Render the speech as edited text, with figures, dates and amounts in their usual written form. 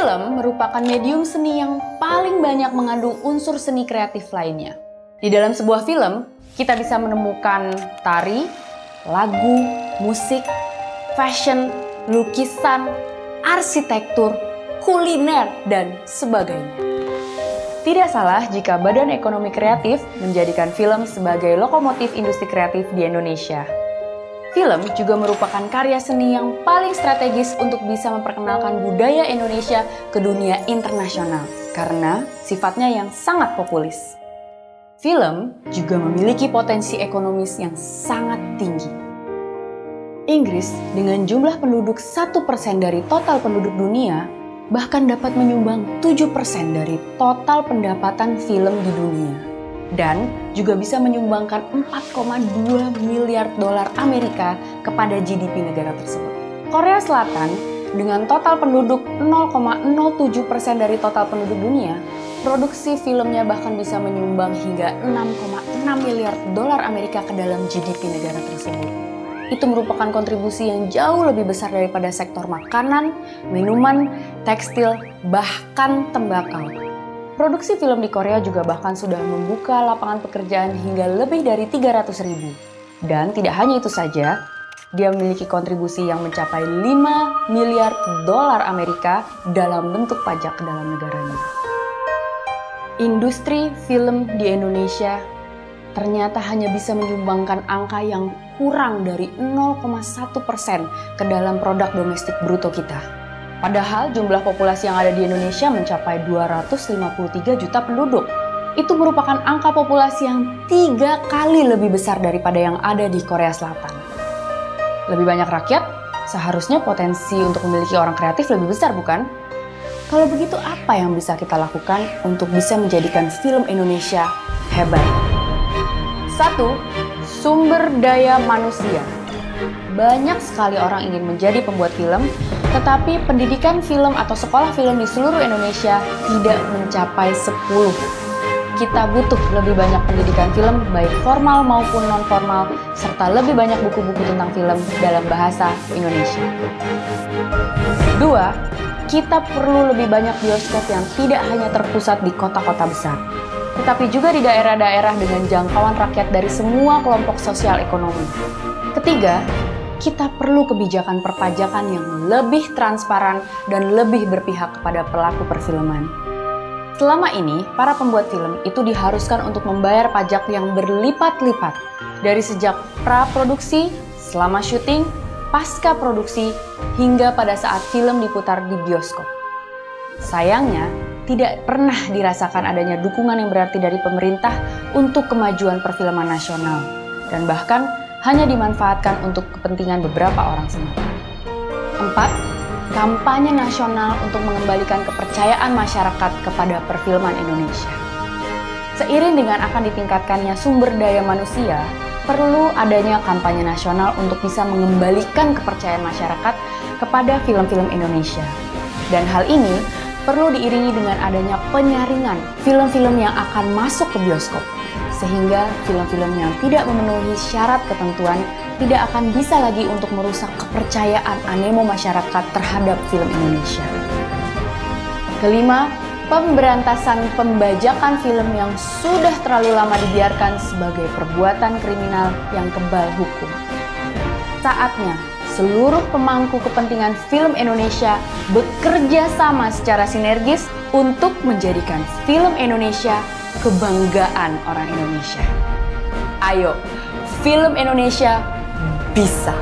Film merupakan medium seni yang paling banyak mengandung unsur seni kreatif lainnya. Di dalam sebuah film, kita bisa menemukan tari, lagu, musik, fashion, lukisan, arsitektur, kuliner, dan sebagainya. Tidak salah jika Badan Ekonomi Kreatif menjadikan film sebagai lokomotif industri kreatif di Indonesia. Film juga merupakan karya seni yang paling strategis untuk bisa memperkenalkan budaya Indonesia ke dunia internasional karena sifatnya yang sangat populis. Film juga memiliki potensi ekonomis yang sangat tinggi. Inggris dengan jumlah penduduk 1% dari total penduduk dunia bahkan dapat menyumbang 7% dari total pendapatan film di dunia. Dan juga bisa menyumbangkan 4,2 miliar dolar Amerika kepada GDP negara tersebut. Korea Selatan dengan total penduduk 0,07% dari total penduduk dunia, produksi filmnya bahkan bisa menyumbang hingga 6,6 miliar dolar Amerika ke dalam GDP negara tersebut. Itu merupakan kontribusi yang jauh lebih besar daripada sektor makanan, minuman, tekstil, bahkan tembakau. Produksi film di Korea juga bahkan sudah membuka lapangan pekerjaan hingga lebih dari 300.000. Dan tidak hanya itu saja, dia memiliki kontribusi yang mencapai 5 miliar dolar Amerika dalam bentuk pajak ke dalam negaranya. Industri film di Indonesia ternyata hanya bisa menyumbangkan angka yang kurang dari 0,1% ke dalam produk domestik bruto kita. Padahal jumlah populasi yang ada di Indonesia mencapai 253 juta penduduk. Itu merupakan angka populasi yang 3 kali lebih besar daripada yang ada di Korea Selatan. Lebih banyak rakyat, seharusnya potensi untuk memiliki orang kreatif lebih besar, bukan? Kalau begitu apa yang bisa kita lakukan untuk bisa menjadikan film Indonesia hebat? 1. Sumber daya manusia. Banyak sekali orang ingin menjadi pembuat film, tetapi pendidikan film atau sekolah film di seluruh Indonesia tidak mencapai 10. Kita butuh lebih banyak pendidikan film, baik formal maupun non-formal, serta lebih banyak buku-buku tentang film dalam bahasa Indonesia. 2. Kita perlu lebih banyak bioskop yang tidak hanya terpusat di kota-kota besar, tetapi juga di daerah-daerah dengan jangkauan rakyat dari semua kelompok sosial ekonomi. Ketiga, kita perlu kebijakan perpajakan yang lebih transparan dan lebih berpihak kepada pelaku perfilman. Selama ini, para pembuat film itu diharuskan untuk membayar pajak yang berlipat-lipat dari sejak pra-produksi, selama syuting, pasca produksi, hingga pada saat film diputar di bioskop. Sayangnya, tidak pernah dirasakan adanya dukungan yang berarti dari pemerintah untuk kemajuan perfilman nasional, dan bahkan hanya dimanfaatkan untuk kepentingan beberapa orang semata. 4. Kampanye nasional untuk mengembalikan kepercayaan masyarakat kepada perfilman Indonesia. Seiring dengan akan ditingkatkannya sumber daya manusia, perlu adanya kampanye nasional untuk bisa mengembalikan kepercayaan masyarakat kepada film-film Indonesia. Dan hal ini perlu diiringi dengan adanya penyaringan film-film yang akan masuk ke bioskop, sehingga film-film yang tidak memenuhi syarat ketentuan tidak akan bisa lagi untuk merusak kepercayaan animo masyarakat terhadap film Indonesia. Kelima, pemberantasan pembajakan film yang sudah terlalu lama dibiarkan sebagai perbuatan kriminal yang kebal hukum. Saatnya seluruh pemangku kepentingan film Indonesia bekerja sama secara sinergis untuk menjadikan film Indonesia kebanggaan orang Indonesia. Ayo, film Indonesia bisa!